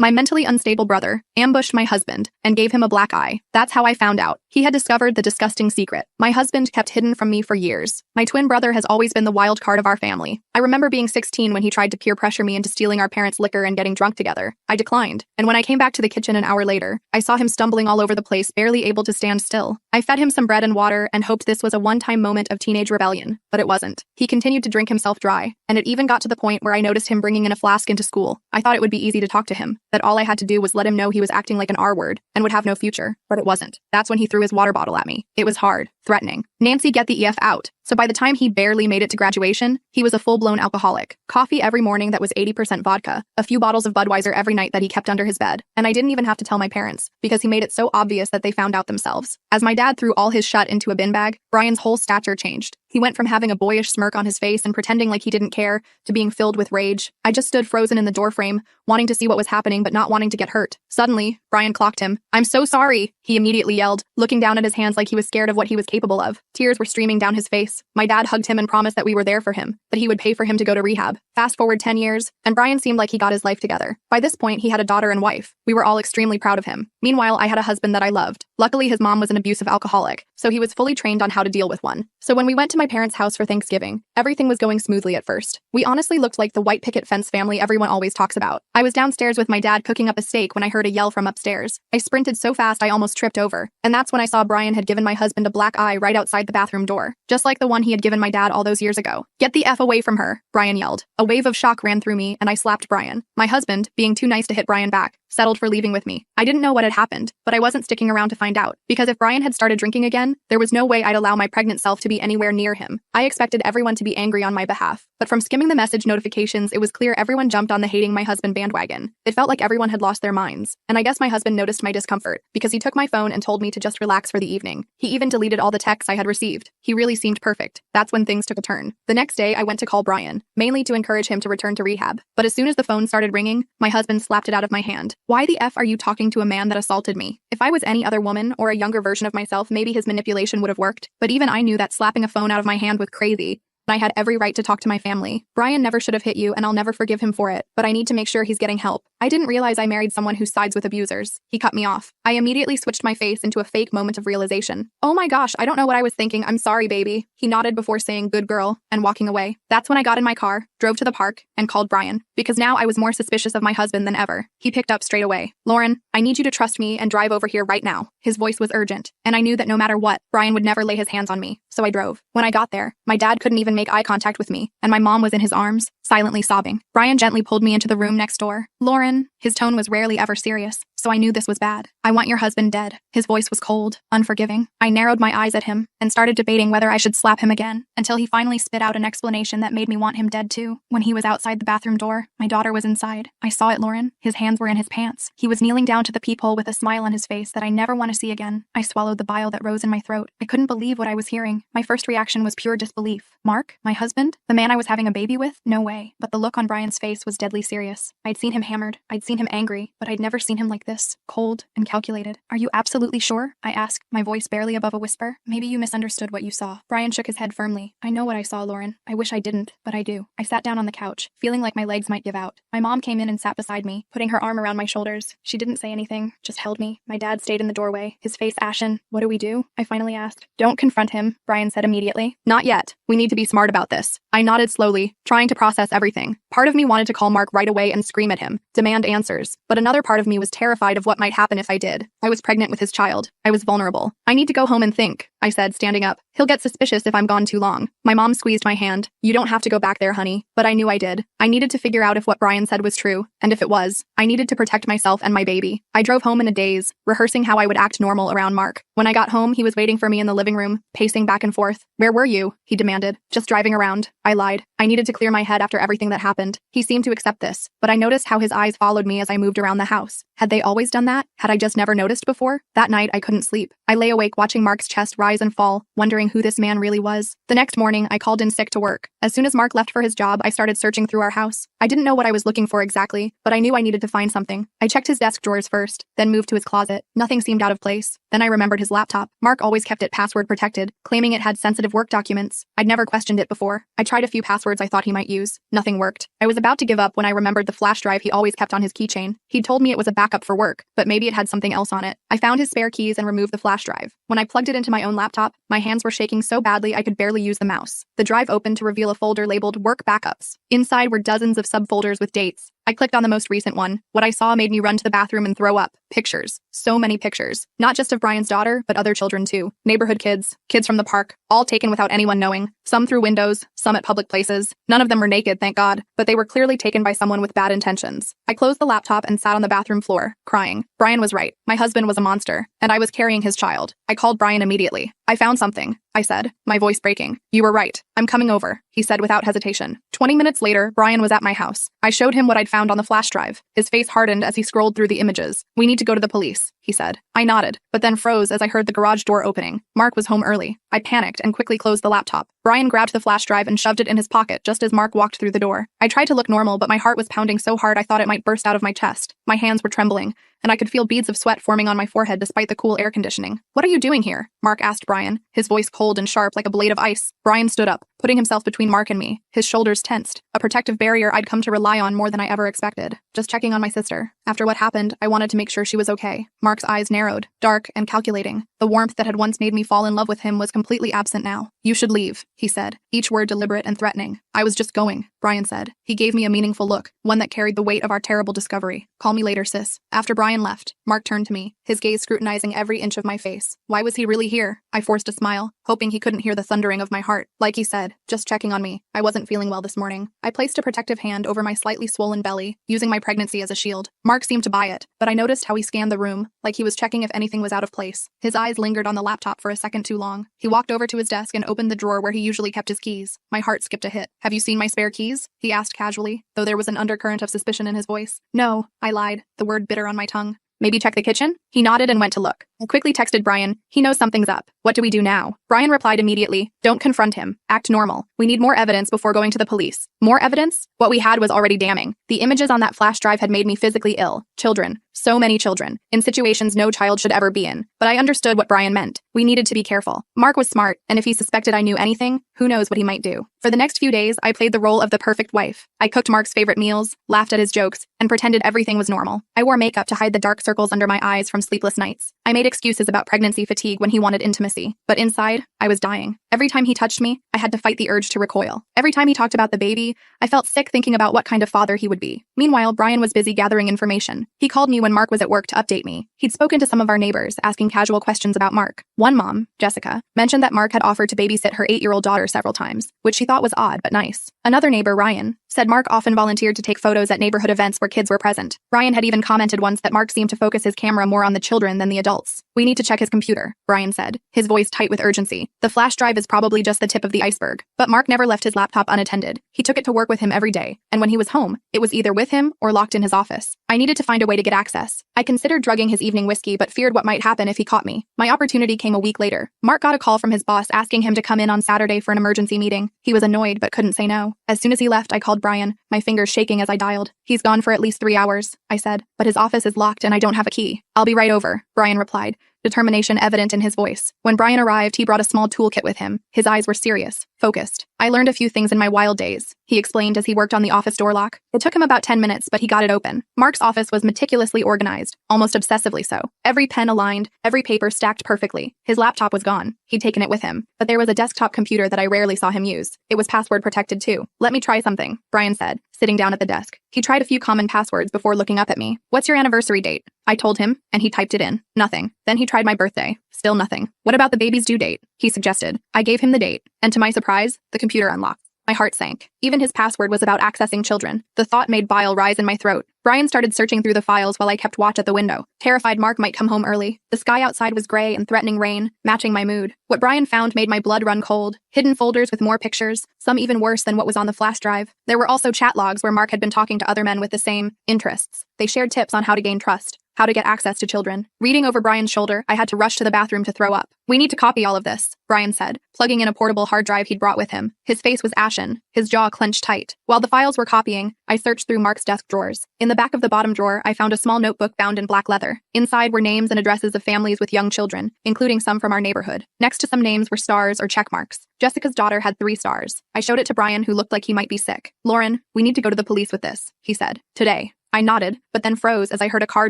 My mentally unstable brother ambushed my husband and gave him a black eye. That's how I found out. He had discovered the disgusting secret my husband kept hidden from me for years. My twin brother has always been the wild card of our family. I remember being 16 when he tried to peer pressure me into stealing our parents' liquor and getting drunk together. I declined, and when I came back to the kitchen an hour later, I saw him stumbling all over the place, barely able to stand still. I fed him some bread and water and hoped this was a one-time moment of teenage rebellion, but it wasn't. He continued to drink himself dry, and it even got to the point where I noticed him bringing in a flask into school. I thought it would be easy to talk to him, that all I had to do was let him know he was acting like an R-word and would have no future, but it wasn't. That's when he threw his water bottle at me. It was hard, threatening. Nancy, get the EF out. So by the time he barely made it to graduation, he was a full-blown alcoholic. Coffee every morning that was 80% vodka, a few bottles of Budweiser every night that he kept under his bed. And I didn't even have to tell my parents, because he made it so obvious that they found out themselves. As my dad threw all his shut into a bin bag, Brian's whole stature changed. He went from having a boyish smirk on his face and pretending like he didn't care, to being filled with rage. I just stood frozen in the doorframe, wanting to see what was happening but not wanting to get hurt. Suddenly, Brian clocked him. "I'm so sorry," he immediately yelled, looking down at his hands like he was scared of what he was capable of. Tears were streaming down his face. My dad hugged him and promised that we were there for him, that he would pay for him to go to rehab. Fast forward 10 years, and Brian seemed like he got his life together. By this point, he had a daughter and wife. We were all extremely proud of him. Meanwhile, I had a husband that I loved. Luckily, his mom was an abusive alcoholic, so he was fully trained on how to deal with one. So when we went to my parents' house for Thanksgiving, everything was going smoothly at first. We honestly looked like the white picket fence family everyone always talks about. I was downstairs with my dad cooking up a steak when I heard a yell from upstairs. I sprinted so fast I almost tripped over, and that's when I saw Brian had given my husband a black eye right outside the bathroom door, just like the one he had given my dad all those years ago. "Get the F away from her," Brian yelled. A wave of shock ran through me, and I slapped Brian. My husband, being too nice to hit Brian back, settled for leaving with me. I didn't know what had happened, but I wasn't sticking around to find out, because if Brian had started drinking again, there was no way I'd allow my pregnant self to be anywhere near him. I expected everyone to be angry on my behalf, but from skimming the message notifications, it was clear everyone jumped on the hating my husband bandwagon. It felt like everyone had lost their minds, and I guess my husband noticed my discomfort, because he took my phone and told me to just relax for the evening. He even deleted all the texts I had received. He really seemed perfect. That's when things took a turn. The next day, I went to call Brian, mainly to encourage him to return to rehab. But as soon as the phone started ringing, my husband slapped it out of my hand. "Why the F are you talking to a man that assaulted me?" If I was any other woman or a younger version of myself, maybe his manipulation would have worked. But even I knew that slapping a phone out of my hand was crazy. I had every right to talk to my family. "Brian never should have hit you, and I'll never forgive him for it, but I need to make sure he's getting help. I didn't realize I married someone who sides with abusers." He cut me off. I immediately switched my face into a fake moment of realization. "Oh my gosh, I don't know what I was thinking. I'm sorry, baby." He nodded before saying "good girl" and walking away. That's when I got in my car, drove to the park, and called Brian, because now I was more suspicious of my husband than ever. He picked up straight away. "Lauren, I need you to trust me and drive over here right now." His voice was urgent, and I knew that no matter what, Brian would never lay his hands on me, so I drove. When I got there, my dad couldn't even make eye contact with me, and my mom was in his arms, silently sobbing. Brian gently pulled me into the room next door. "Lauren," his tone was rarely ever serious, so I knew this was bad. "I want your husband dead." His voice was cold, unforgiving. I narrowed my eyes at him and started debating whether I should slap him again, until he finally spit out an explanation that made me want him dead too. When he was outside the bathroom door, my daughter was inside. I saw it, Lauren. His hands were in his pants. He was kneeling down to the peephole with a smile on his face that I never want to see again. I swallowed the bile that rose in my throat. I couldn't believe what I was hearing. My first reaction was pure disbelief. Mark? My husband? The man I was having a baby with? No way. But the look on Brian's face was deadly serious. I'd seen him hammered. I'd seen him angry, but I'd never seen him like this. Cold and calculated. "Are you absolutely sure?" I asked, my voice barely above a whisper. "Maybe you misunderstood what you saw." Brian shook his head firmly. "I know what I saw, Lauren. I wish I didn't, but I do." I sat down on the couch, feeling like my legs might give out. My mom came in and sat beside me, putting her arm around my shoulders. She didn't say anything, just held me. My dad stayed in the doorway, his face ashen. "What do we do?" I finally asked. "Don't confront him," Brian said immediately. "Not yet. We need to be smart about this." I nodded slowly, trying to process everything. Part of me wanted to call Mark right away and scream at him, demand answers, but another part of me was terrified of what might happen if I did. I was pregnant with his child. I was vulnerable. "I need to go home and think," I said, standing up. "He'll get suspicious if I'm gone too long." My mom squeezed my hand. "You don't have to go back there, honey." But I knew I did. I needed to figure out if what Brian said was true, and if it was, I needed to protect myself and my baby. I drove home in a daze, rehearsing how I would act normal around Mark. When I got home, he was waiting for me in the living room, pacing back and forth. "Where were you?" he demanded. "Just driving around." I lied. I needed to clear my head after everything that happened. He seemed to accept this, but I noticed how his eyes followed me as I moved around the house. Had they always done that? Had I just never noticed before? That night, I couldn't sleep. I lay awake watching Mark's chest rise and fall, wondering who this man really was. The next morning, I called in sick to work. As soon as Mark left for his job, I started searching through our house. I didn't know what I was looking for exactly, but I knew I needed to find something. I checked his desk drawers first, then moved to his closet. Nothing seemed out of place. Then I remembered his laptop. Mark always kept it password protected, claiming it had sensitive work documents. I'd never questioned it before. I tried a few passwords I thought he might use. Nothing worked. I was about to give up when I remembered the flash drive he always kept on his keychain. He'd told me it was a backup for work, but maybe it had something else on it. I found his spare keys and removed the flash drive. When I plugged it into my own laptop, my hands were shaking so badly I could barely use the mouse. The drive opened to reveal a folder labeled Work Backups. Inside were dozens of subfolders with dates. I clicked on the most recent one. What I saw made me run to the bathroom and throw up. Pictures. So many pictures. Not just of Brian's daughter, but other children too. Neighborhood kids, kids from the park, all taken without anyone knowing. Some through windows, some at public places. None of them were naked, thank God, but they were clearly taken by someone with bad intentions. I closed the laptop and sat on the bathroom floor, crying. Brian was right. My husband was a monster, and I was carrying his child. I called Brian immediately. I found something, I said, my voice breaking. You were right. I'm coming over, he said without hesitation. 20 minutes later, Brian was at my house. I showed him what I'd found on the flash drive. His face hardened as he scrolled through the images. We need to go to the police, he said. I nodded, but then froze as I heard the garage door opening. Mark was home early. I panicked and quickly closed the laptop. Brian grabbed the flash drive and shoved it in his pocket just as Mark walked through the door. I tried to look normal, but my heart was pounding so hard I thought it might burst out of my chest. My hands were trembling, and I could feel beads of sweat forming on my forehead despite the cool air conditioning. What are you doing here? Mark asked Brian, his voice cold and sharp like a blade of ice. Brian stood up, putting himself between Mark and me, his shoulders tensed, a protective barrier I'd come to rely on more than I ever expected. Just checking on my sister. After what happened, I wanted to make sure she was okay. Mark's eyes narrowed, dark and calculating. The warmth that had once made me fall in love with him was completely absent now. You should leave, he said, each word deliberate and threatening. I was just going, Brian said. He gave me a meaningful look, one that carried the weight of our terrible discovery. Call me later, sis. After Brian left, Mark turned to me, his gaze scrutinizing every inch of my face. Why was he really here? I forced a smile, hoping he couldn't hear the thundering of my heart. Like he said, just checking on me. I wasn't feeling well this morning. I placed a protective hand over my slightly swollen belly, using my pregnancy as a shield. Mark seemed to buy it, but I noticed how he scanned the room, like he was checking if anything was out of place. His eyes lingered on the laptop for a second too long. He walked over to his desk and opened the drawer where he usually kept his keys. My heart skipped a hit. Have you seen my spare keys? He asked casually, though there was an undercurrent of suspicion in his voice. No, I lied, the word bitter on my tongue. Maybe check the kitchen? He nodded and went to look. I quickly texted Brian. He knows something's up. What do we do now? Brian replied immediately. Don't confront him. Act normal. We need more evidence before going to the police. More evidence? What we had was already damning. The images on that flash drive had made me physically ill. Children. So many children. In situations no child should ever be in. But I understood what Brian meant. We needed to be careful. Mark was smart, and if he suspected I knew anything, who knows what he might do. For the next few days, I played the role of the perfect wife. I cooked Mark's favorite meals, laughed at his jokes, and pretended everything was normal. I wore makeup to hide the dark circles under my eyes from sleepless nights. I made excuses about pregnancy fatigue when he wanted intimacy. But inside, I was dying. Every time he touched me, I had to fight the urge to recoil. Every time he talked about the baby, I felt sick thinking about what kind of father he would be. Meanwhile, Brian was busy gathering information. He called me when Mark was at work to update me. He'd spoken to some of our neighbors, asking casual questions about Mark. One mom, Jessica, mentioned that Mark had offered to babysit her 8-year-old daughter several times, which she thought was odd but nice. Another neighbor, Ryan, said Mark often volunteered to take photos at neighborhood events where kids were present. Ryan had even commented once that Mark seemed to focus his camera more on the children than the adults. We need to check his computer, Brian said, his voice tight with urgency. The flash drive is probably just the tip of the iceberg. But Mark never left his laptop unattended. He took it to work with him every day, and when he was home, it was either with him or locked in his office. I needed to find a way to get access. I considered drugging his evening whiskey but feared what might happen if he caught me. My opportunity came a week later. Mark got a call from his boss asking him to come in on Saturday for an emergency meeting. He was annoyed but couldn't say no. As soon as he left, I called Brian, my fingers shaking as I dialed. He's gone for at least 3 hours, I said, but his office is locked and I don't have a key. I'll be right over, Brian replied, determination evident in his voice. When Brian arrived, he brought a small toolkit with him. His eyes were serious, focused. I learned a few things in my wild days, he explained as he worked on the office door lock. It took him about 10 minutes, but he got it open. Mark's office was meticulously organized, almost obsessively so. Every pen aligned, every paper stacked perfectly. His laptop was gone. He'd taken it with him. But there was a desktop computer that I rarely saw him use. It was password protected too. Let me try something, Brian said, sitting down at the desk. He tried a few common passwords before looking up at me. What's your anniversary date? I told him, and he typed it in. Nothing. Then he tried my birthday. Still nothing. What about the baby's due date? He suggested. I gave him the date, and to my surprise, the computer unlocked. My heart sank. Even his password was about accessing children. The thought made bile rise in my throat. Brian started searching through the files while I kept watch at the window, terrified Mark might come home early. The sky outside was gray and threatening rain, matching my mood. What Brian found made my blood run cold. Hidden folders with more pictures, some even worse than what was on the flash drive. There were also chat logs where Mark had been talking to other men with the same interests. They shared tips on how to gain trust. how to get access to children. Reading over Brian's shoulder, I had to rush to the bathroom to throw up. We need to copy all of this, Brian said, plugging in a portable hard drive he'd brought with him. His face was ashen, his jaw clenched tight. While the files were copying, I searched through Mark's desk drawers. In the back of the bottom drawer, I found a small notebook bound in black leather. Inside were names and addresses of families with young children, including some from our neighborhood. Next to some names were stars or check marks. Jessica's daughter had 3 stars. I showed it to Brian, who looked like he might be sick. Lauren, we need to go to the police with this, he said. Today. I nodded, but then froze as I heard a car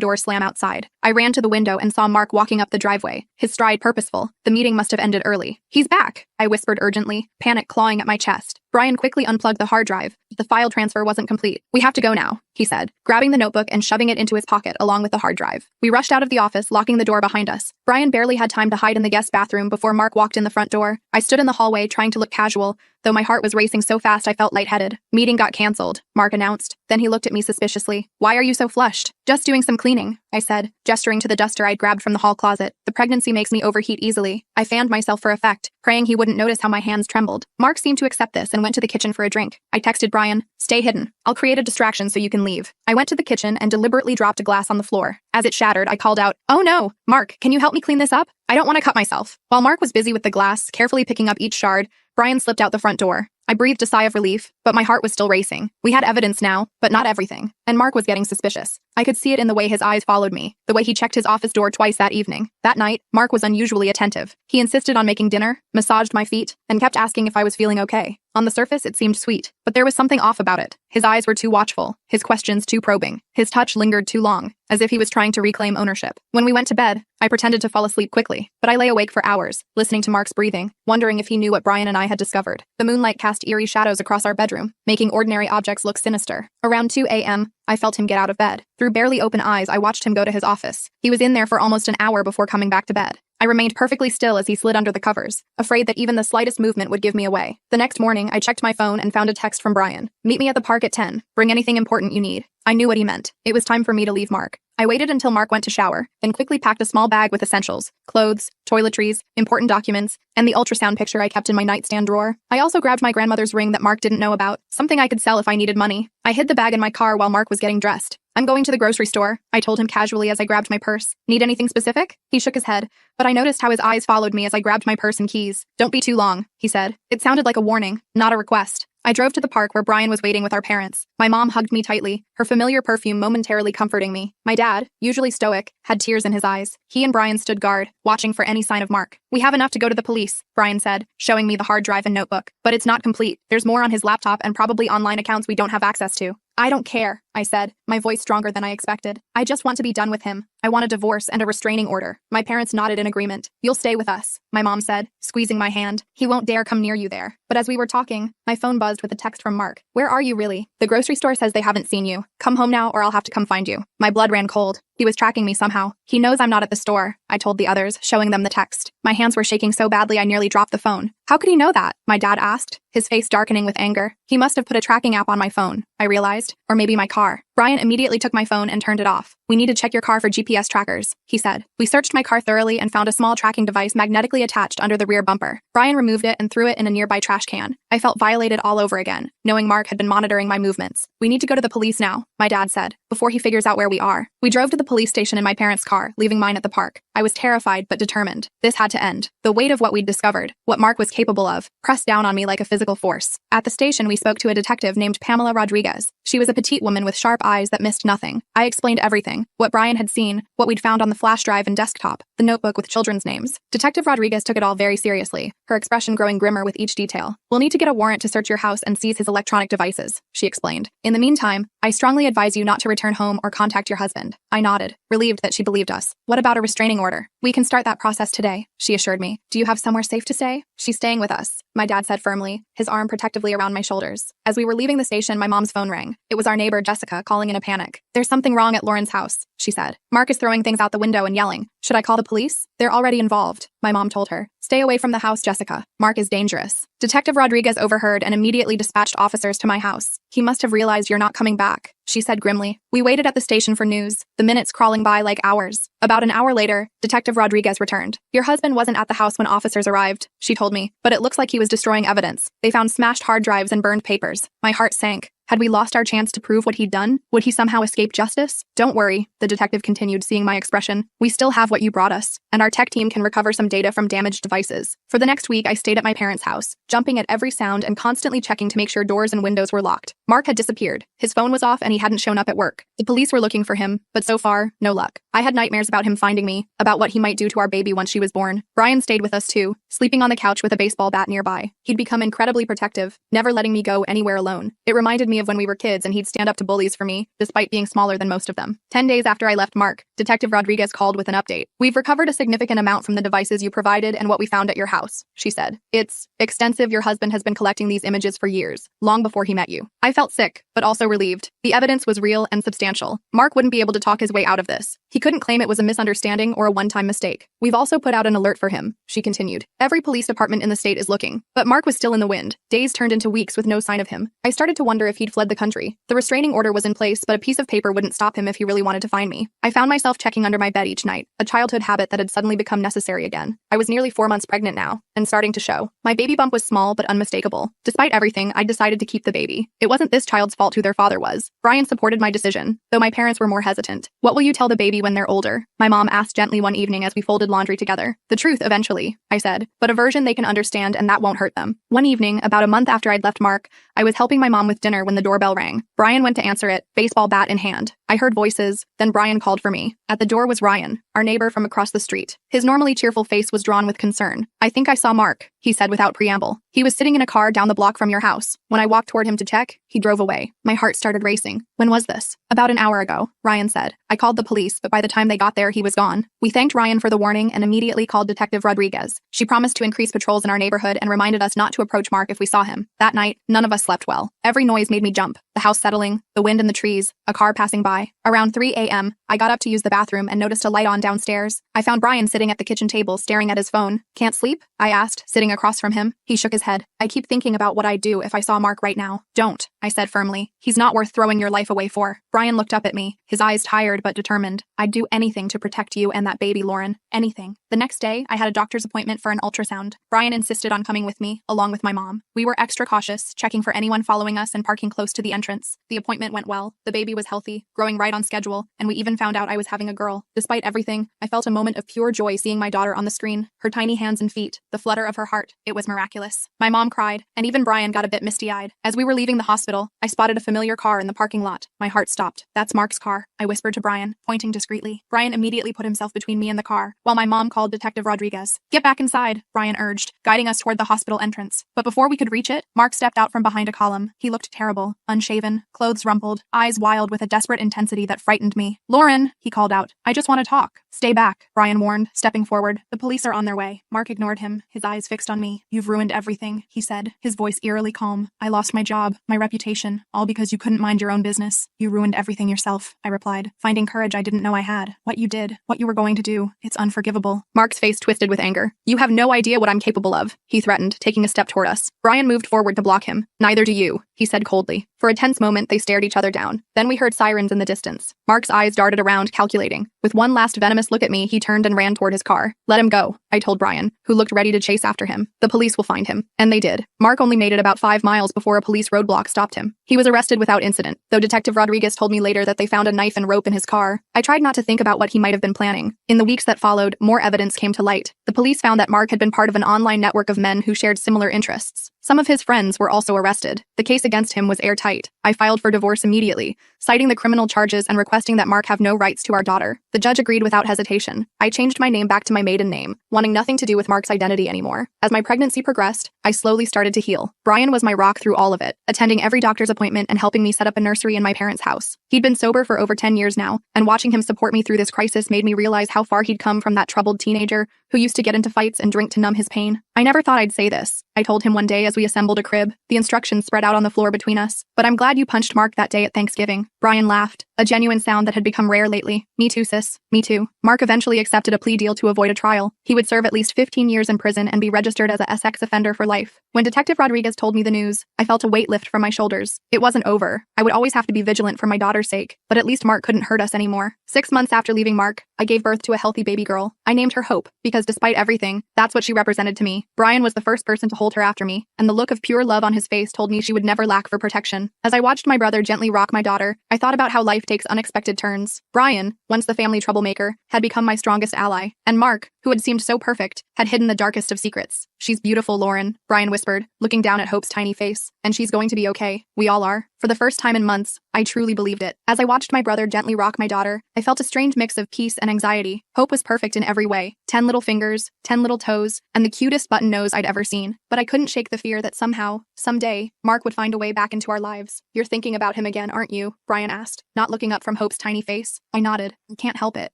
door slam outside. I ran to the window and saw Mark walking up the driveway, his stride purposeful. The meeting must have ended early. He's back, I whispered urgently, panic clawing at my chest. Brian quickly unplugged the hard drive. The file transfer wasn't complete. We have to go now, he said, grabbing the notebook and shoving it into his pocket along with the hard drive. We rushed out of the office, locking the door behind us. Brian barely had time to hide in the guest bathroom before Mark walked in the front door. I stood in the hallway trying to look casual, though my heart was racing so fast I felt lightheaded. Meeting got canceled, Mark announced. Then he looked at me suspiciously. Why are you so flushed? Just doing some cleaning, I said, gesturing to the duster I'd grabbed from the hall closet. The pregnancy makes me overheat easily. I fanned myself for effect, praying he wouldn't notice how my hands trembled. Mark seemed to accept this and went to the kitchen for a drink. I texted Brian, stay hidden. I'll create a distraction so you can leave. I went to the kitchen and deliberately dropped a glass on the floor. As it shattered, I called out, oh no, Mark, can you help me clean this up? I don't want to cut myself. While Mark was busy with the glass, carefully picking up each shard, Brian slipped out the front door. I breathed a sigh of relief, but my heart was still racing. We had evidence now, but not everything, and Mark was getting suspicious. I could see it in the way his eyes followed me, the way he checked his office door twice that evening. That night, Mark was unusually attentive. He insisted on making dinner, massaged my feet, and kept asking if I was feeling okay. On the surface, it seemed sweet, but there was something off about it. His eyes were too watchful, his questions too probing. His touch lingered too long, as if he was trying to reclaim ownership. When we went to bed, I pretended to fall asleep quickly, but I lay awake for hours, listening to Mark's breathing, wondering if he knew what Brian and I had discovered. The moonlight cast eerie shadows across our bedroom, making ordinary objects look sinister. Around 2 a.m., I felt him get out of bed. Through barely open eyes, I watched him go to his office. He was in there for almost an hour before coming back to bed. I remained perfectly still as he slid under the covers, afraid that even the slightest movement would give me away. The next morning, I checked my phone and found a text from Brian. Meet me at the park at 10. Bring anything important you need. I knew what he meant. It was time for me to leave Mark. I waited until Mark went to shower, then quickly packed a small bag with essentials, clothes, toiletries, important documents, and the ultrasound picture I kept in my nightstand drawer. I also grabbed my grandmother's ring that Mark didn't know about, something I could sell if I needed money. I hid the bag in my car while Mark was getting dressed. I'm going to the grocery store, I told him casually as I grabbed my purse. Need anything specific? He shook his head, but I noticed how his eyes followed me as I grabbed my purse and keys. Don't be too long, he said. It sounded like a warning, not a request. I drove to the park where Brian was waiting with our parents. My mom hugged me tightly, her familiar perfume momentarily comforting me. My dad, usually stoic, had tears in his eyes. He and Brian stood guard, watching for any sign of Mark. We have enough to go to the police, Brian said, showing me the hard drive and notebook. But it's not complete. There's more on his laptop and probably online accounts we don't have access to. I don't care, I said, my voice stronger than I expected. I just want to be done with him. I want a divorce and a restraining order. My parents nodded in agreement. You'll stay with us, my mom said, squeezing my hand. He won't dare come near you there. But as we were talking, my phone buzzed with a text from Mark. Where are you really? The grocery store says they haven't seen you. Come home now or I'll have to come find you. My blood ran cold. He was tracking me somehow. He knows I'm not at the store, I told the others, showing them the text. My hands were shaking so badly I nearly dropped the phone. How could he know that? My dad asked, his face darkening with anger. He must have put a tracking app on my phone, I realized, or maybe my car. Brian immediately took my phone and turned it off. We need to check your car for GPS trackers, he said. We searched my car thoroughly and found a small tracking device magnetically attached under the rear bumper. Brian removed it and threw it in a nearby trash can. I felt violated all over again, knowing Mark had been monitoring my movements. We need to go to the police now, my dad said, before he figures out where we are. We drove to the police station in my parents' car, leaving mine at the park. I was terrified but determined. This had to end. The weight of what we'd discovered, what Mark was capable of, pressed down on me like a physical force. At the station, we spoke to a detective named Pamela Rodriguez. She was a petite woman with sharp eyes that missed nothing. I explained everything, what Brian had seen, what we'd found on the flash drive and desktop, the notebook with children's names. Detective Rodriguez took it all very seriously, her expression growing grimmer with each detail. We'll need to get a warrant to search your house and seize his electronic devices, she explained. In the meantime, I strongly advise you not to return home or contact your husband. I nodded, relieved that she believed us. What about a restraining order? We can start that process today, she assured me. Do you have somewhere safe to stay? She's staying with us, my dad said firmly, his arm protectively around my shoulders. As we were leaving the station, my mom's phone rang. It was our neighbor, Jessica, calling in a panic. There's something wrong at Lauren's house, she said. Mark is throwing things out the window and yelling. Should I call the police? They're already involved, my mom told her. Stay away from the house, Jessica. Mark is dangerous. Detective Rodriguez overheard and immediately dispatched officers to my house. He must have realized you're not coming back, she said grimly. We waited at the station for news, the minutes crawling by like hours. About an hour later, Detective Rodriguez returned. Your husband wasn't at the house when officers arrived, she told me, but it looks like he was destroying evidence. They found smashed hard drives and burned papers. My heart sank. Had we lost our chance to prove what he'd done? Would he somehow escape justice? Don't worry, the detective continued, seeing my expression. We still have what you brought us, and our tech team can recover some data from damaged devices. For the next week, I stayed at my parents' house, jumping at every sound and constantly checking to make sure doors and windows were locked. Mark had disappeared. His phone was off and he hadn't shown up at work. The police were looking for him, but so far, no luck. I had nightmares about him finding me, about what he might do to our baby once she was born. Brian stayed with us too, sleeping on the couch with a baseball bat nearby. He'd become incredibly protective, never letting me go anywhere alone. It reminded me of when we were kids and he'd stand up to bullies for me, despite being smaller than most of them. 10 days after I left Mark, Detective Rodriguez called with an update. We've recovered a significant amount from the devices you provided and what we found at your house, she said. It's extensive. Your husband has been collecting these images for years, long before he met you. I felt sick, but also relieved. The evidence was real and substantial. Mark wouldn't be able to talk his way out of this. He couldn't claim it was a misunderstanding or a one-time mistake. We've also put out an alert for him, she continued. Every police department in the state is looking. But Mark was still in the wind. Days turned into weeks with no sign of him. I started to wonder if he'd fled the country. The restraining order was in place, but a piece of paper wouldn't stop him if he really wanted to find me. I found myself checking under my bed each night, a childhood habit that had suddenly become necessary again. I was nearly 4 months pregnant now, and starting to show. My baby bump was small but unmistakable. Despite everything, I decided to keep the baby. It wasn't this child's fault who their father was. Brian supported my decision, though my parents were more hesitant. What will you tell the baby when they're older? My mom asked gently one evening as we folded laundry together. The truth, eventually, I said, but a version they can understand and that won't hurt them. One evening, about a month after I'd left Mark, I was helping my mom with dinner when the doorbell rang. Brian went to answer it, baseball bat in hand. I heard voices, then Brian called for me. At the door was Ryan, our neighbor from across the street. His normally cheerful face was drawn with concern. I think I saw Mark, he said without preamble. He was sitting in a car down the block from your house. When I walked toward him to check, he drove away. My heart started racing. When was this? About an hour ago, Ryan said. I called the police, but by the time they got there, he was gone. We thanked Ryan for the warning and immediately called Detective Rodriguez. She promised to increase patrols in our neighborhood and reminded us not to approach Mark if we saw him. That night, none of us slept well. Every noise made me jump. The house settling, the wind in the trees, a car passing by. Around 3 a.m., I got up to use the bathroom and noticed a light on downstairs. I found Brian sitting at the kitchen table staring at his phone. Can't sleep? I asked, sitting across from him. He shook his head. I keep thinking about what I'd do if I saw Mark right now. Don't, I said firmly. He's not worth throwing your life away for. Brian looked up at me, his eyes tired but determined. I'd do anything to protect you and that baby, Lauren. Anything. The next day, I had a doctor's appointment for an ultrasound. Brian insisted on coming with me, along with my mom. We were extra cautious, checking for anyone following us and parking close to the entrance. The appointment went well. The baby was healthy, growing right on schedule, and we even found out I was having a girl. Despite everything, I felt a moment of pure joy seeing my daughter on the screen, her tiny hands and feet, the flutter of her heart. It was miraculous. My mom cried, and even Brian got a bit misty-eyed. As we were leaving the hospital, I spotted a familiar car in the parking lot. My heart stopped. That's Mark's car, I whispered to Brian, pointing discreetly. Brian immediately put himself between me and the car, while my mom called Detective Rodriguez. Get back inside, Brian urged, guiding us toward the hospital entrance. But before we could reach it, Mark stepped out from behind a column. He looked terrible, unshaven, clothes rumpled, eyes wild with a desperate intensity that frightened me. Lauren, he called out. I just want to talk. Stay back, Brian warned, stepping forward. The police are on their way. Mark ignored him, his eyes fixed on me. You've ruined everything, he said, his voice eerily calm. I lost my job, my reputation, all because you couldn't mind your own business. You ruined everything yourself, I replied, finding courage I didn't know I had. What you did, what you were going to do, it's unforgivable. Mark's face twisted with anger. You have no idea what I'm capable of, he threatened, taking a step toward us. Brian moved forward to block him. Neither do you, he said coldly. For a tense moment, they stared each other down. Then we heard sirens in the distance. Mark's eyes darted around, calculating. With one last venomous look at me, he turned and ran toward his car. Let him go, I told Brian, who looked ready to chase after him. The police will find him. And they did. Mark only made it about 5 miles before a police roadblock stopped him. He was arrested without incident, though Detective Rodriguez told me later that they found a knife and rope in his car. I tried not to think about what he might have been planning. In the weeks that followed, more evidence came to light. The police found that Mark had been part of an online network of men who shared similar interests. Some of his friends were also arrested. The case against him was airtight. I filed for divorce immediately, citing the criminal charges and requesting that Mark have no rights to our daughter. The judge agreed without hesitation. I changed my name back to my maiden name, wanting nothing to do with Mark's identity anymore. As my pregnancy progressed, I slowly started to heal. Brian was my rock through all of it, attending every doctor's appointment and helping me set up a nursery in my parents' house. He'd been sober for over 10 years now, and watching him support me through this crisis made me realize how far he'd come from that troubled teenager who used to get into fights and drink to numb his pain. I never thought I'd say this, I told him one day as we assembled a crib. The instructions spread out on the floor between us. But I'm glad you punched Mark that day at Thanksgiving. Brian laughed. a genuine sound that had become rare lately. Me too, sis. Me too. Mark eventually accepted a plea deal to avoid a trial. He would serve at least 15 years in prison and be registered as a sex offender for life. When Detective Rodriguez told me the news, I felt a weight lift from my shoulders. It wasn't over. I would always have to be vigilant for my daughter's sake, but at least Mark couldn't hurt us anymore. 6 months after leaving Mark, I gave birth to a healthy baby girl. I named her Hope, because despite everything, that's what she represented to me. Brian was the first person to hold her after me, and the look of pure love on his face told me she would never lack for protection. As I watched my brother gently rock my daughter, I thought about how life takes unexpected turns. Brian, once the family troublemaker, had become my strongest ally, and Mark, who had seemed so perfect, had hidden the darkest of secrets. She's beautiful, Lauren, Brian whispered, looking down at Hope's tiny face. And she's going to be okay. We all are. For the first time in months, I truly believed it. As I watched my brother gently rock my daughter, I felt a strange mix of peace and anxiety. Hope was perfect in every way. 10 little fingers, 10 little toes, and the cutest button nose I'd ever seen. But I couldn't shake the fear that somehow, someday, Mark would find a way back into our lives. You're thinking about him again, aren't you? Brian asked, not looking up from Hope's tiny face. I nodded. I can't help it.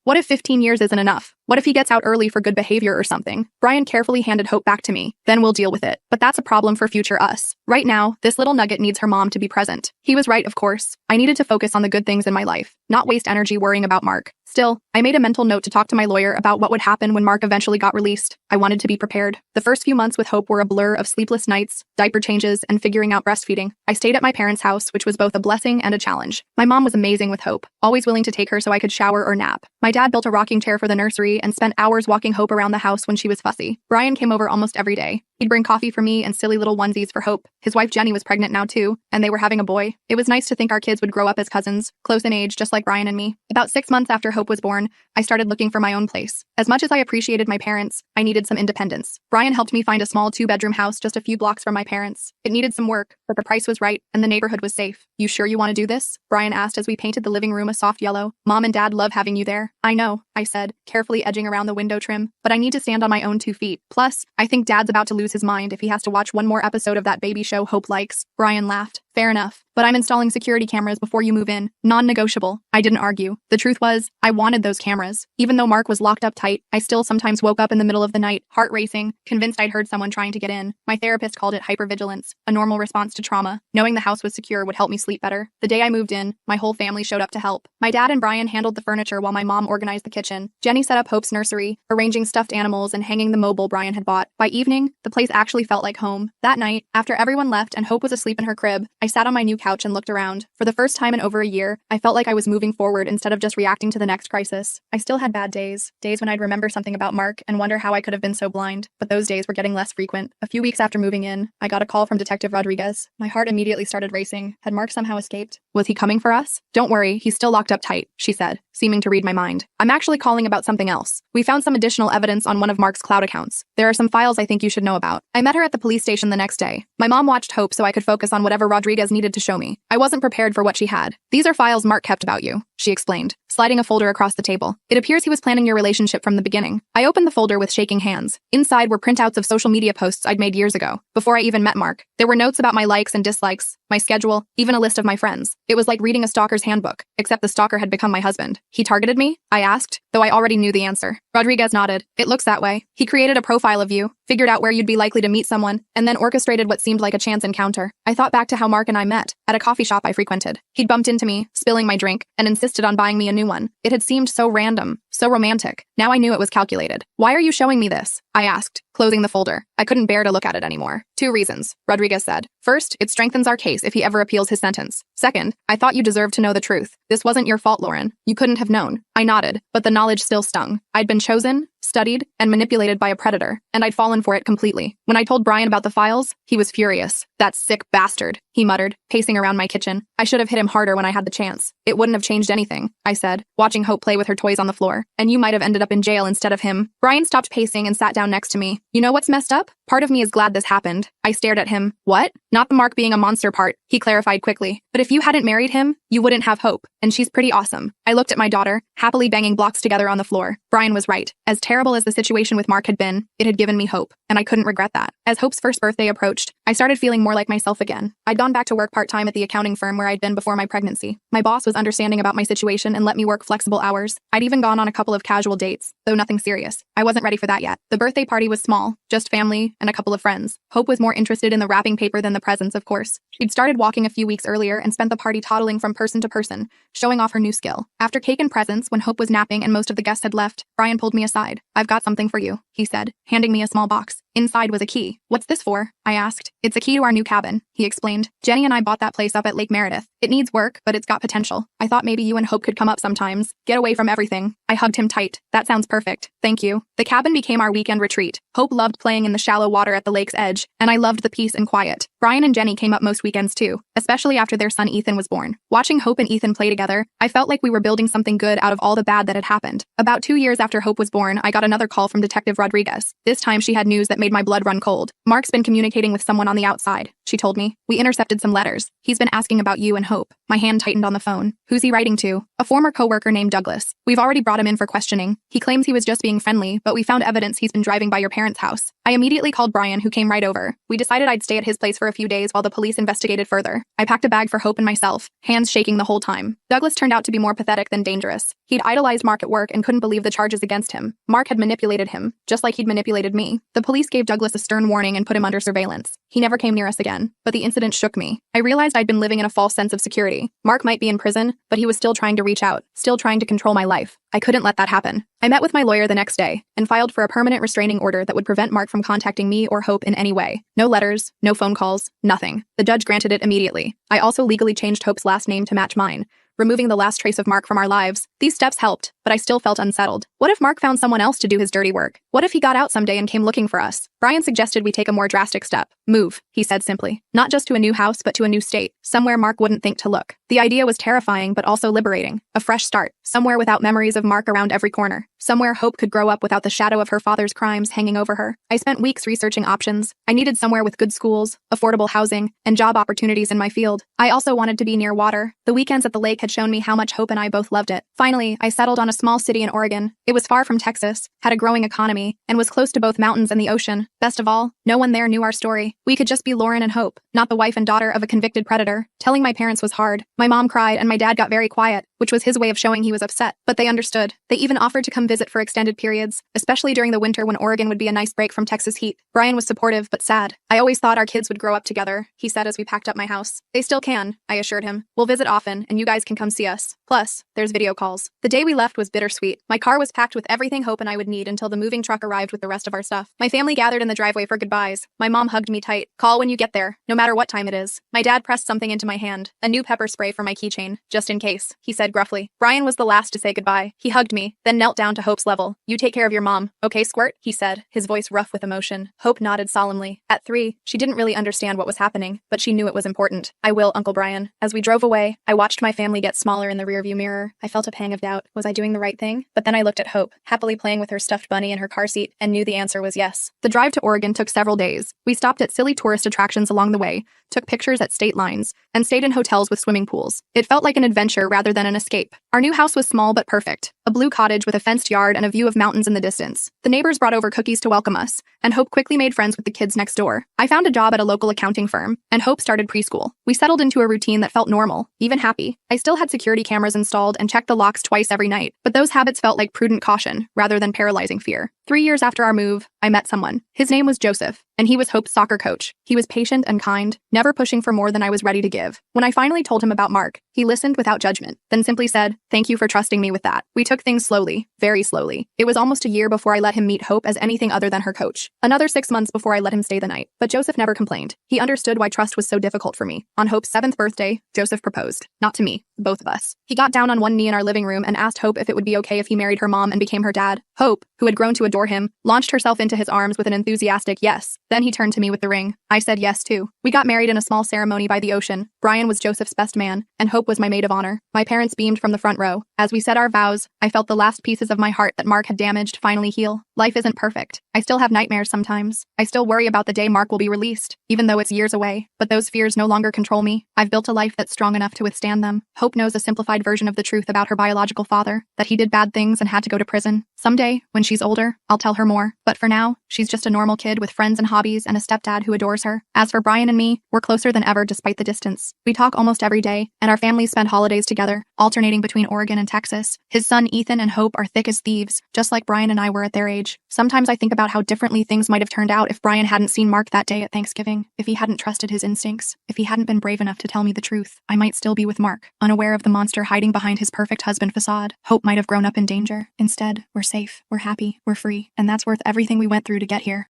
What if 15 years isn't enough? What if he gets out early for good behavior or something? Brian carefully handed Hope back to me. Then we'll deal with it. But that's a problem for future us. Right now, this little nugget needs her mom to be present. He was right, of course. I needed to focus on the good things in my life, not waste energy worrying about Mark. Still, I made a mental note to talk to my lawyer about what would happen when Mark eventually got released. I wanted to be prepared. The first few months with Hope were a blur of sleepless nights, diaper changes, and figuring out breastfeeding. I stayed at my parents' house, which was both a blessing and a challenge. My mom was amazing with Hope, always willing to take her so I could shower or nap. My dad built a rocking chair for the nursery and spent hours walking Hope around the house when she was fussy. Brian came over almost every day. He'd bring coffee for me and silly little onesies for Hope. His wife Jenny was pregnant now too, and they were having a boy. It was nice to think our kids would grow up as cousins, close in age just like Brian and me. About 6 months after Hope was born, I started looking for my own place. As much as I appreciated my parents, I needed some independence. Brian helped me find a small 2-bedroom house just a few blocks from my parents. It needed some work, but the price was right, and the neighborhood was safe. You sure you want to do this? Brian asked as we painted the living room a soft yellow. Mom and Dad love having you there. I know, I said, carefully edging around the window trim, but I need to stand on my own 2 feet. Plus, I think Dad's about to lose his mind if he has to watch one more episode of that baby show Hope likes. Brian laughed. Fair enough. But I'm installing security cameras before you move in. Non-negotiable. I didn't argue. The truth was, I wanted those cameras. Even though Mark was locked up tight, I still sometimes woke up in the middle of the night, heart racing, convinced I'd heard someone trying to get in. My therapist called it hypervigilance, a normal response to trauma. Knowing the house was secure would help me sleep better. The day I moved in, my whole family showed up to help. My dad and Brian handled the furniture while my mom organized the kitchen. Jenny set up Hope's nursery, arranging stuffed animals and hanging the mobile Brian had bought. By evening, the place actually felt like home. That night, after everyone left and Hope was asleep in her crib, I sat on my new couch and looked around. For the first time in over a year, I felt like I was moving forward instead of just reacting to the next crisis. I still had bad days when I'd remember something about Mark and wonder how I could have been so blind, but those days were getting less frequent. A few weeks after moving in, I got a call from Detective Rodriguez. My heart immediately started racing. Had Mark somehow escaped? Was he coming for us? Don't worry, he's still locked up tight, she said, seeming to read my mind. I'm actually calling about something else. We found some additional evidence on one of Mark's cloud accounts. There are some files I think you should know about. I met her at the police station the next day. My mom watched Hope so I could focus on whatever Rodriguez needed to show me. I wasn't prepared for what she had. These are files Mark kept about you, she explained, sliding a folder across the table. It appears he was planning your relationship from the beginning. I opened the folder with shaking hands. Inside were printouts of social media posts I'd made years ago, before I even met Mark. There were notes about my likes and dislikes, my schedule, even a list of my friends. It was like reading a stalker's handbook, except the stalker had become my husband. He targeted me? I asked, though I already knew the answer. Rodriguez nodded. It looks that way. He created a profile of you, figured out where you'd be likely to meet someone, and then orchestrated what seemed like a chance encounter. I thought back to how Mark and I met, at a coffee shop I frequented. He'd bumped into me, spilling my drink, and insisted on buying me a new one. It had seemed so random, so romantic. Now I knew it was calculated. Why are you showing me this? I asked, closing the folder. I couldn't bear to look at it anymore. 2 reasons, Rodriguez said. First, it strengthens our case if he ever appeals his sentence. Second, I thought you deserved to know the truth. This wasn't your fault, Lauren. You couldn't have known. I nodded, but the knowledge still stung. I'd been chosen, studied, and manipulated by a predator, and I'd fallen for it completely. When I told Brian about the files, he was furious. That sick bastard, he muttered, pacing around my kitchen. I should have hit him harder when I had the chance. It wouldn't have changed anything, I said, watching Hope play with her toys on the floor. And you might have ended up in jail instead of him. Brian stopped pacing and sat down next to me. You know what's messed up? Part of me is glad this happened. I stared at him. What? Not the Mark being a monster part, he clarified quickly. But if you hadn't married him, you wouldn't have Hope, and she's pretty awesome. I looked at my daughter, happily banging blocks together on the floor. Brian was right. As terrible as the situation with Mark had been, it had given me hope, and I couldn't regret that. As Hope's first birthday approached, I started feeling more like myself again. I'd gone back to work part-time at the accounting firm where I'd been before my pregnancy. My boss was understanding about my situation and let me work flexible hours. I'd even gone on a couple of casual dates, though nothing serious. I wasn't ready for that yet. The birthday party was small, just family and a couple of friends. Hope was more interested in the wrapping paper than the presents, of course. She'd started walking a few weeks earlier and spent the party toddling from person to person, showing off her new skill. After cake and presents, when Hope was napping and most of the guests had left, Brian pulled me aside. "I've got something for you," he said, handing me a small box. Inside was a key. "What's this for?" I asked. "It's a key to our new cabin," he explained. "Jenny and I bought that place up at Lake Meredith. It needs work, but it's got potential. I thought maybe you and Hope could come up sometimes, get away from everything." I hugged him tight. "That sounds perfect. Thank you." The cabin became our weekend retreat. Hope loved playing in the shallow water at the lake's edge, and I loved the peace and quiet. Brian and Jenny came up most weekends too, especially after their son Ethan was born. Watching Hope and Ethan play together, I felt like we were building something good out of all the bad that had happened. About 2 years after Hope was born, I got another call from Detective Rodriguez. This time she had news that made my blood run cold. "Mark's been communicating with someone on the outside," she told me. "We intercepted some letters. He's been asking about you and Hope." My hand tightened on the phone. "Who's he writing to?" "A former coworker named Douglas. We've already brought him in for questioning. He claims he was just being friendly, but we found evidence he's been driving by your parents' house." I immediately called Brian, who came right over. We decided I'd stay at his place for a few days while the police investigated further. I packed a bag for Hope and myself, hands shaking the whole time. Douglas turned out to be more pathetic than dangerous. He'd idolized Mark at work and couldn't believe the charges against him. Mark had manipulated him, just like he'd manipulated me. The police gave Douglas a stern warning and put him under surveillance. He never came near us again, but the incident shook me. I realized I'd been living in a false sense of security. Mark might be in prison, but he was still trying to reach out, still trying to control my life. I couldn't let that happen. I met with my lawyer the next day and filed for a permanent restraining order that would prevent Mark from contacting me or Hope in any way. No letters, no phone calls, nothing. The judge granted it immediately. I also legally changed Hope's last name to match mine, removing the last trace of Mark from our lives. These steps helped, but I still felt unsettled. What if Mark found someone else to do his dirty work? What if he got out someday and came looking for us? Brian suggested we take a more drastic step. "Move," he said simply. "Not just to a new house, but to a new state, somewhere Mark wouldn't think to look." The idea was terrifying, but also liberating. A fresh start, somewhere without memories of Mark around every corner, somewhere Hope could grow up without the shadow of her father's crimes hanging over her. I spent weeks researching options. I needed somewhere with good schools, affordable housing, and job opportunities in my field. I also wanted to be near water. The weekends at the lake had shown me how much Hope and I both loved it. Finally, I settled on a small city in Oregon. It was far from Texas, had a growing economy, and was close to both mountains and the ocean. Best of all, no one there knew our story. We could just be Lauren and Hope, not the wife and daughter of a convicted predator. Telling my parents was hard. My mom cried and my dad got very quiet, which was his way of showing he was upset. But they understood. They even offered to come visit for extended periods, especially during the winter when Oregon would be a nice break from Texas heat. Brian was supportive, but sad. "I always thought our kids would grow up together," he said as we packed up my house. "They still can," I assured him. "We'll visit often, and you guys can come see us. Plus, there's video calls." The day we left was bittersweet. My car was packed with everything Hope and I would need until the moving truck arrived with the rest of our stuff. My family gathered in the driveway for goodbyes. My mom hugged me tight. "Call when you get there, no matter what time it is." My dad pressed something into my hand, a new pepper spray for my keychain, "just in case," he said gruffly. Brian was the last to say goodbye. He hugged me, then knelt down to Hope's level. "You take care of your mom, okay, Squirt?" he said, his voice rough with emotion. Hope nodded solemnly. At 3, she didn't really understand what was happening, but she knew it was important. "I will, Uncle Brian." As we drove away, I watched my family get smaller in the rearview mirror. I felt a pang of doubt. Was I doing the right thing? But then I looked at Hope, happily playing with her stuffed bunny in her car seat, and knew the answer was yes. The drive to Oregon took several days. We stopped at silly tourist attractions along the way, took pictures at state lines, and stayed in hotels with swimming pools. It felt like an adventure rather than an escape. Our new house was small but perfect. A blue cottage with a fenced yard and a view of mountains in the distance. The neighbors brought over cookies to welcome us, and Hope quickly made friends with the kids next door. I found a job at a local accounting firm, and Hope started preschool. We settled into a routine that felt normal, even happy. I still had security cameras installed and checked the locks twice every night, but those habits felt like prudent caution rather than paralyzing fear. 3 years after our move, I met someone. His name was Joseph, and he was Hope's soccer coach. He was patient and kind, never pushing for more than I was ready to give. When I finally told him about Mark, he listened without judgment, then simply said, "Thank you for trusting me with that." We took things slowly, very slowly. It was almost a year before I let him meet Hope as anything other than her coach. Another 6 months before I let him stay the night. But Joseph never complained. He understood why trust was so difficult for me. On Hope's 7th birthday, Joseph proposed. Not to me, both of us. He got down on one knee in our living room and asked Hope if it would be okay if he married her mom and became her dad. Hope, who had grown to adore him, launched herself into his arms with an enthusiastic yes. Then he turned to me with the ring. I said yes too. We got married in a small ceremony by the ocean. Brian was Joseph's best man, and Hope was my maid of honor. My parents beamed from the front row. As we said our vows, I felt the last pieces of my heart that Mark had damaged finally heal. Life isn't perfect. I still have nightmares sometimes. I still worry about the day Mark will be released, even though it's years away. But those fears no longer control me. I've built a life that's strong enough to withstand them. Hope knows a simplified version of the truth about her biological father, that he did bad things and had to go to prison. Someday, when she's older, I'll tell her more. But for now, she's just a normal kid with friends and hobbies and a stepdad who adores her. As for Brian and me, we're closer than ever despite the distance. We talk almost every day, and our families spend holidays together, alternating between Oregon and Texas. His son Ethan and Hope are thick as thieves, just like Brian and I were at their age. Sometimes I think about how differently things might have turned out if Brian hadn't seen Mark that day at Thanksgiving, if he hadn't trusted his instincts, if he hadn't been brave enough to tell me the truth. I might still be with Mark, unaware of the monster hiding behind his perfect husband facade. Hope might have grown up in danger. Instead, we're safe, we're happy, we're free, and that's worth everything we went through to get here.